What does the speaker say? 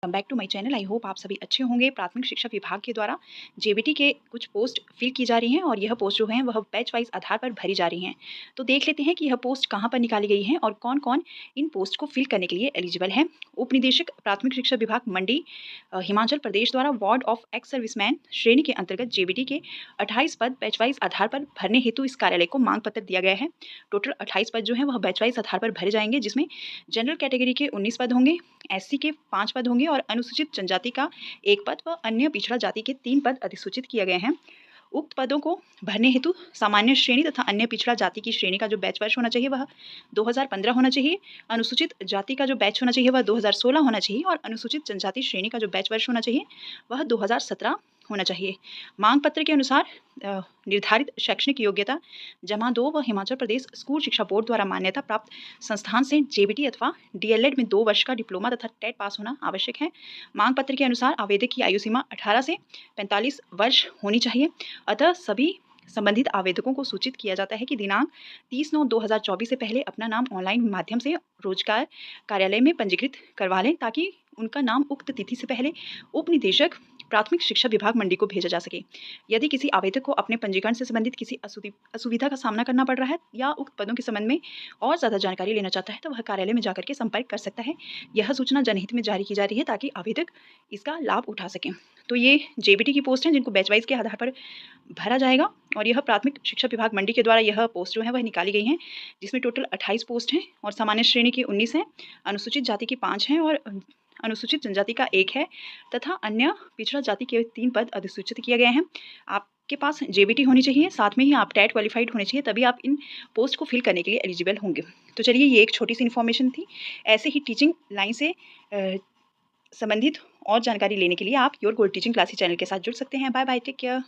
Back to my channel. I hope आप सभी अच्छे होंगे। प्राथमिक शिक्षा विभाग के द्वारा जेबीटी के कुछ पोस्ट फिल की जा रही हैं और यह पोस्ट जो हैं वह बैच वाइज आधार पर भरी जा रही हैं। तो देख लेते हैं कि यह पोस्ट कहां पर निकाली गई हैं और कौन कौन इन पोस्ट को फिल करने के लिए एलिजिबल है। उप निदेशक प्राथमिक शिक्षा विभाग मंडी हिमाचल प्रदेश द्वारा वार्ड ऑफ एक्स सर्विसमैन श्रेणी के अंतर्गत जेबीटी के 28 पद बैच वाइज आधार पर भरने हेतु इस कार्यालय को मांग पत्र दिया गया है। टोटल 28 पद जो है वह बैच वाइज आधार पर भरे जाएंगे, जिसमें जनरल कैटेगरी के 19 पद होंगे, एससी के 5 पद होंगे और अनुसूचित जनजाति का 1 पद व अन्य पिछड़ा जाति के 3 पद अधिसूचित किए गए हैं। उक्त पदों को भरने हेतु सामान्य श्रेणी तथा अन्य पिछड़ा जाति की श्रेणी का जो बैच वर्ष होना चाहिए वह 2015 होना चाहिए। अनुसूचित जाति का जो बैच होना चाहिए वह 2016 होना चाहिए और अनुसूचित जनजाति श्रेणी का जो बैच वर्ष होना चाहिए वह 2017 होना चाहिए। मांग पत्र के अनुसार निर्धारित शैक्षणिक योग्यता जमा 2 व हिमाचल प्रदेश स्कूल शिक्षा बोर्ड द्वारा मान्यता प्राप्त संस्थान से जेबीटी अथवा डीएलएड में 2 वर्ष का डिप्लोमा तथा टेट पास होना आवश्यक है। मांग पत्र के अनुसार आवेदक की आयु सीमा 18 से 45 वर्ष होनी चाहिए। अतः सभी संबंधित आवेदकों को सूचित किया जाता है कि दिनांक 30/9/2024 से पहले अपना नाम ऑनलाइन माध्यम से रोजगार कार्यालय में पंजीकृत करवा लें, ताकि उनका नाम उक्त तिथि से पहले उप निदेशक प्राथमिक शिक्षा विभाग मंडी को भेजा जा सके। यदि किसी आवेदक को अपने पंजीकरण से संबंधित किसी असुविधा का सामना करना पड़ रहा है या उक्त पदों के संबंध में और ज़्यादा जानकारी लेना चाहता है तो वह कार्यालय में जाकर के संपर्क कर सकता है। यह सूचना जनहित में जारी की जा रही है ताकि आवेदक इसका लाभ उठा सकें। तो ये जेबीटी की पोस्ट हैं जिनको बैच वाइज के आधार पर भरा जाएगा और यह प्राथमिक शिक्षा विभाग मंडी के द्वारा यह पोस्ट जो है वह निकाली गई हैं, जिसमें टोटल 28 पोस्ट हैं और सामान्य श्रेणी के 19 हैं, अनुसूचित जाति के 5 हैं और अनुसूचित जनजाति का 1 है तथा अन्य पिछड़ा जाति के 3 पद अधिसूचित किए गए हैं। आपके पास जेबीटी होनी चाहिए, साथ में ही आप टेट क्वालिफाइड होने चाहिए, तभी आप इन पोस्ट को फिल करने के लिए एलिजिबल होंगे। तो चलिए, ये एक छोटी सी इन्फॉर्मेशन थी। ऐसे ही टीचिंग लाइन से संबंधित और जानकारी लेने के लिए आप your gold teaching classes channel के साथ जुड़ सकते हैं। Bye bye, take care.